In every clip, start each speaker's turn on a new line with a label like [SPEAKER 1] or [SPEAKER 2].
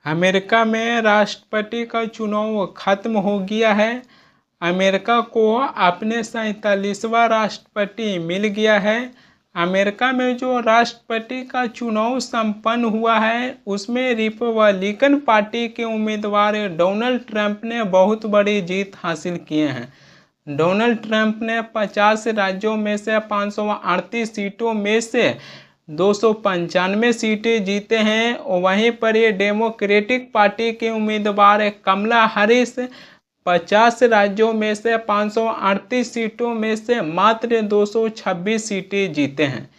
[SPEAKER 1] America में राष्ट्रपति का चुनाव खत्म हो गया है। अमेरिका को अपने 47वां राष्ट्रपति मिल गया है। अमेरिका में जो राष्ट्रपति का चुनाव संपन्न हुआ है उसमें रिपब्लिकन पार्टी के उम्मीदवार डोनाल्ड ट्रंप ने बहुत बड़ी जीत हासिल किए हैं। डोनाल्ड ट्रंप ने 50 राज्यों में से 538 सीटों में से 295 सीटें जीते हैं। और वहीं पर ये डेमोक्रेटिक पार्टी के उम्मीदवार कमला हैरिस 50 राज्यों में से 538 सीटों में से मात्र 226 सीटें जीते हैं।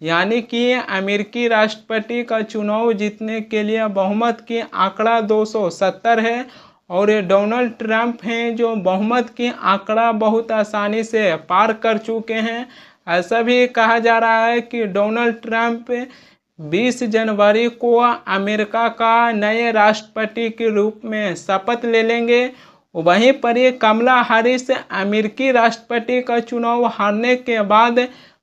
[SPEAKER 1] यानी कि अमेरिकी राष्ट्रपति का चुनाव जीतने के लिए बहुमत की आंकड़ा 270 है और डोनाल्ड ट्रंप हैं जो बहुमत की आंकड़ा बहुत आसानी से पार कर चुके हैं। ऐसा भी कहा जा रहा है कि डोनाल्ड ट्रंप 20 जनवरी को अमेरिका का नए राष्ट्रपति के रूप में शपथ ले लेंगे। वहीं पर ये कमला हैरिस अमेरिकी राष्ट्रपति का चुनाव हारने के बाद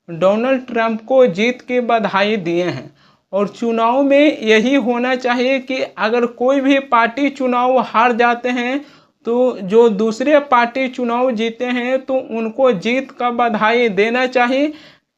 [SPEAKER 1] डोनाल्ड ट्रंप को जीत की बधाई दिए हैं। और चुनाव में यही होना चाहिए कि अगर कोई भी पार्टी चुनाव हार जाते हैं तो जो दूसरे पार्टी चुनाव जीते हैं तो उनको जीत का बधाई देना चाहिए।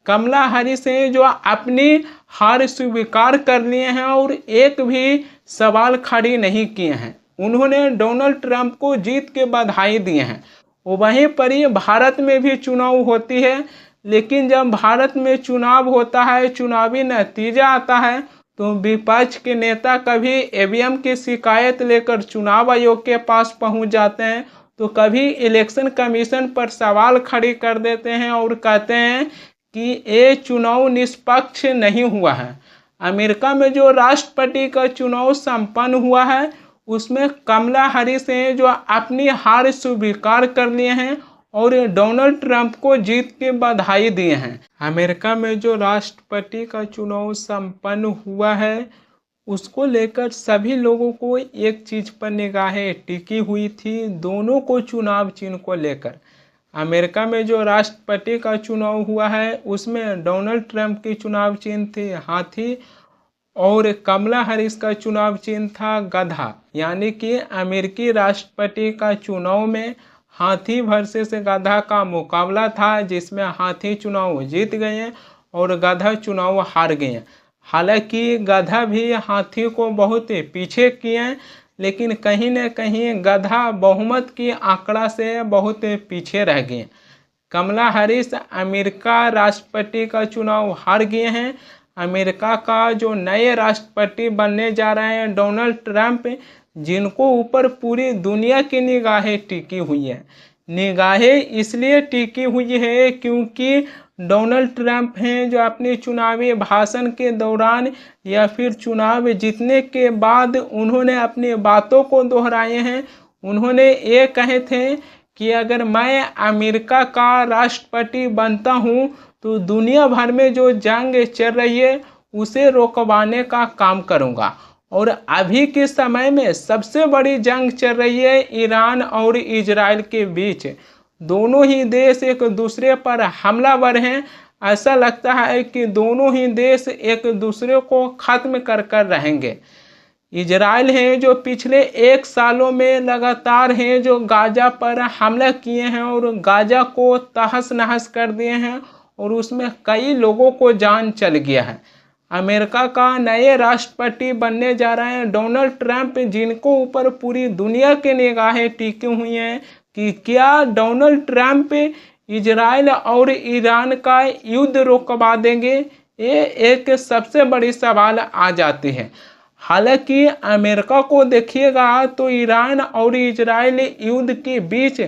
[SPEAKER 1] कमला हैरिस हैं जो अपनी हार स्वीकार कर लिए हैं और एक भी सवाल खड़ी नहीं किए हैं। उन्होंने डोनाल्ड ट्रंप को जीत के बधाई दिए हैं। वहीं पर ही भारत में भी चुनाव होती है, लेकिन जब भारत में चुनाव होता है, चुनावी नतीजा आता है, तो विपक्ष के नेता कभी ईवीएम की शिकायत लेकर चुनाव आयोग के पास पहुंच जाते हैं, तो कभी इलेक्शन कमीशन पर सवाल खड़ी कर देते हैं और कहते हैं कि ये चुनाव निष्पक्ष नहीं हुआ है। अमेरिका में जो राष्ट्रपति का चुनाव संपन्न हुआ है उसमें कमला हैरिस हैं जो अपनी हार स्वीकार कर लिए हैं और डोनाल्ड ट्रंप को जीत के बधाई दिए हैं। अमेरिका में जो राष्ट्रपति का चुनाव संपन्न हुआ है उसको लेकर सभी लोगों को एक चीज़ पर निगाहें टिकी हुई थी, दोनों को चुनाव चिन्ह को लेकर। अमेरिका में जो राष्ट्रपति का चुनाव हुआ है उसमें डोनाल्ड ट्रंप की चुनाव चिन्ह थी हाथी और कमला हैरिस का चुनाव चिन्ह था गधा। यानी कि अमेरिकी राष्ट्रपति का चुनाव में हाथी वर्सेस गधा का मुकाबला था, जिसमें हाथी चुनाव जीत गए और गधा चुनाव हार गए। हालांकि गधा भी हाथी को बहुत पीछे किए, लेकिन कहीं न कहीं गधा बहुमत की आंकड़ा से बहुत पीछे रह गए। कमला हैरिस अमेरिका राष्ट्रपति का चुनाव हार गए हैं। अमेरिका का जो नए राष्ट्रपति बनने जा रहे हैं डोनाल्ड ट्रंप, जिनको ऊपर पूरी दुनिया की निगाहें टिकी हुई है। निगाहें इसलिए टिकी हुई है क्योंकि डोनाल्ड ट्रंप हैं जो अपने चुनावी भाषण के दौरान या फिर चुनाव जीतने के बाद उन्होंने अपनी बातों को दोहराए हैं। उन्होंने ये कहे थे कि अगर मैं अमेरिका का राष्ट्रपति बनता हूं तो दुनिया भर में जो जंग चल रही है उसे रोकवाने का काम करूंगा। और अभी के समय में सबसे बड़ी जंग चल रही है ईरान और इजराइल के बीच। दोनों ही देश एक दूसरे पर हमलावर हैं। ऐसा लगता है कि दोनों ही देश एक दूसरे को खत्म कर कर रहेंगे। इजराइल है जो पिछले 1 सालों में लगातार हैं जो गाजा पर हमला किए हैं और गाजा को तहस नहस कर दिए हैं और उसमें कई लोगों को जान चल गया है। अमेरिका का नए राष्ट्रपति बनने जा रहे हैं डोनाल्ड ट्रंप, जिनको ऊपर पूरी दुनिया की निगाहें टिकी हुई हैं कि क्या डोनाल्ड ट्रंप इजराइल और ईरान का युद्ध रोकवा देंगे। ये एक सबसे बड़ी सवाल आ जाती है। हालांकि अमेरिका को देखिएगा तो ईरान और इजराइल युद्ध के बीच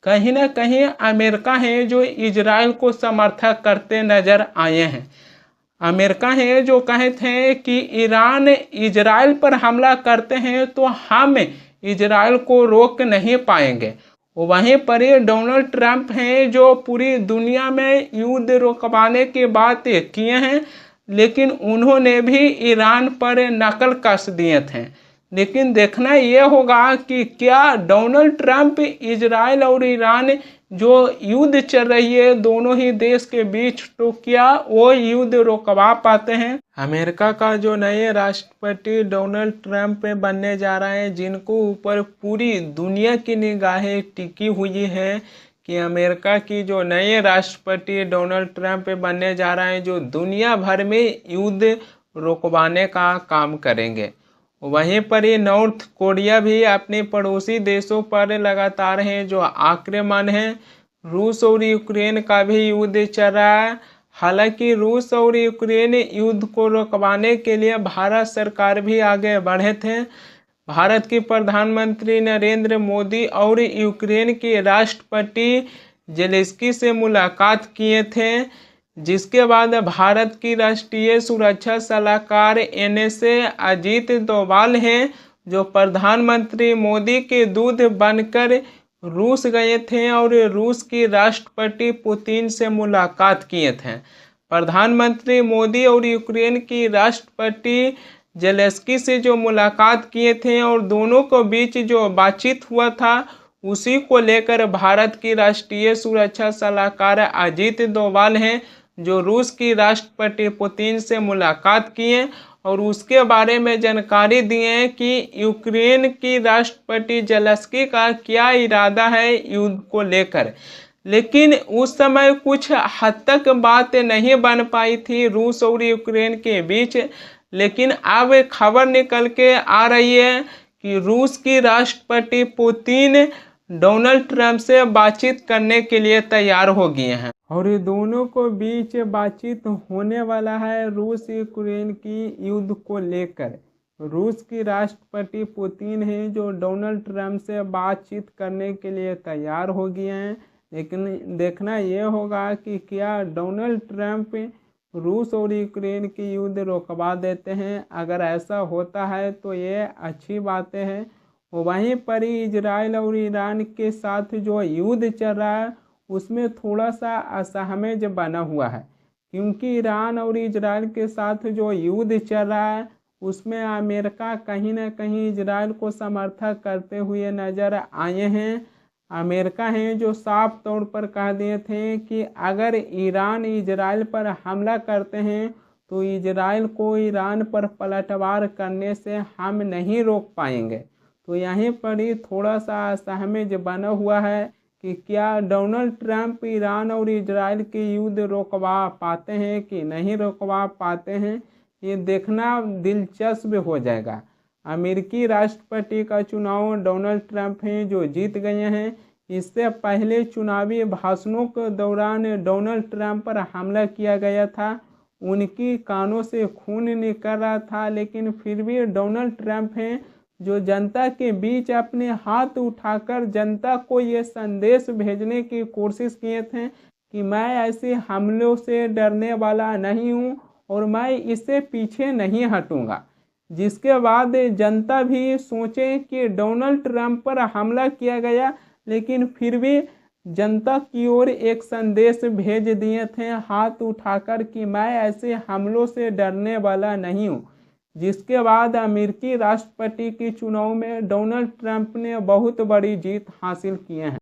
[SPEAKER 1] कहीं ना कहीं अमेरिका है जो इजराइल को समर्थन करते नजर आए हैं। अमेरिका है जो कहे थे कि ईरान इजराइल पर हमला करते हैं तो हम इजराइल को रोक नहीं पाएंगे। वहीं पर ही डोनाल्ड ट्रंप हैं जो पूरी दुनिया में युद्ध रोकवाने की बात किए हैं, लेकिन उन्होंने भी ईरान पर नकल कस दिए थे। लेकिन देखना ये होगा कि क्या डोनाल्ड ट्रंप इजराइल और ईरान जो युद्ध चल रही है दोनों ही देश के बीच, तो क्या वो युद्ध रोकवा पाते हैं। अमेरिका का जो नए राष्ट्रपति डोनाल्ड ट्रंप बनने जा रहे हैं, जिनको ऊपर पूरी दुनिया की निगाहें टिकी हुई है कि अमेरिका की जो नए राष्ट्रपति डोनाल्ड ट्रंप बनने जा रहे हैं, जो दुनिया भर में युद्ध रोकवाने का काम करेंगे। वहीं पर ही नॉर्थ कोरिया भी अपने पड़ोसी देशों पर लगातार हैं जो आक्रमण है। रूस और यूक्रेन का भी युद्ध चल रहा है। हालांकि रूस और यूक्रेन युद्ध को रोकवाने के लिए भारत सरकार भी आगे बढ़े थे। भारत के प्रधानमंत्री नरेंद्र मोदी और यूक्रेन के राष्ट्रपति जेलेंस्की से मुलाकात किए थे, जिसके बाद भारत की राष्ट्रीय सुरक्षा सलाहकार NSA अजीत डोभाल हैं जो प्रधानमंत्री मोदी के दूत बनकर रूस गए थे और रूस की राष्ट्रपति पुतिन से मुलाकात किए थे। प्रधानमंत्री मोदी और यूक्रेन की राष्ट्रपति जेलेंस्की से जो मुलाकात किए थे और दोनों के बीच जो बातचीत हुआ था उसी को लेकर भारत की राष्ट्रीय सुरक्षा सलाहकार अजीत डोभाल हैं जो रूस की राष्ट्रपति पुतिन से मुलाकात किए और उसके बारे में जानकारी दिए कि यूक्रेन की राष्ट्रपति जेलेंस्की का क्या इरादा है युद्ध को लेकर। लेकिन उस समय कुछ हद तक बात नहीं बन पाई थी रूस और यूक्रेन के बीच। लेकिन अब खबर निकल के आ रही है कि रूस की राष्ट्रपति पुतिन डोनाल्ड ट्रंप से बातचीत करने के लिए तैयार हो गए हैं और ये दोनों को बीच बातचीत होने वाला है रूस यूक्रेन की युद्ध को लेकर। रूस की राष्ट्रपति पुतिन है जो डोनाल्ड ट्रंप से बातचीत करने के लिए तैयार हो गए हैं। लेकिन देखना ये होगा कि क्या डोनाल्ड ट्रंप रूस और यूक्रेन की युद्ध रोकवा देते हैं। अगर ऐसा होता है तो ये अच्छी बातें हैं। वहीं पर ही इजराइल और ईरान के साथ जो युद्ध चल रहा है उसमें थोड़ा सा असहमति जो बना हुआ है, क्योंकि ईरान और इजराइल के साथ जो युद्ध चल रहा है उसमें अमेरिका कहीं ना कहीं इजराइल को समर्थन करते हुए नजर आए हैं। अमेरिका हैं जो साफ तौर पर कह दिए थे कि अगर ईरान इजराइल पर हमला करते हैं तो इजराइल को ईरान पर पलटवार करने से हम नहीं रोक पाएंगे। तो यहीं पर ही थोड़ा सा असहमति बना हुआ है कि क्या डोनाल्ड ट्रंप ईरान और इजराइल के युद्ध रोकवा पाते हैं कि नहीं रोकवा पाते हैं, ये देखना दिलचस्प हो जाएगा। अमेरिकी राष्ट्रपति का चुनाव डोनाल्ड ट्रंप हैं जो जीत गए हैं। इससे पहले चुनावी भाषणों के दौरान डोनाल्ड ट्रंप पर हमला किया गया था, उनकी कानों से खून निकल रहा था, लेकिन फिर भी डोनाल्ड ट्रंप हैं जो जनता के बीच अपने हाथ उठाकर जनता को ये संदेश भेजने की कोशिश किए थे कि मैं ऐसे हमलों से डरने वाला नहीं हूँ और मैं इससे पीछे नहीं हटूँगा। जिसके बाद जनता भी सोचे कि डोनाल्ड ट्रंप पर हमला किया गया, लेकिन फिर भी जनता की ओर एक संदेश भेज दिए थे हाथ उठाकर कि मैं ऐसे हमलों से डरने वाला नहीं हूँ। जिसके बाद अमेरिकी राष्ट्रपति के चुनाव में डोनाल्ड ट्रंप ने बहुत बड़ी जीत हासिल किए हैं।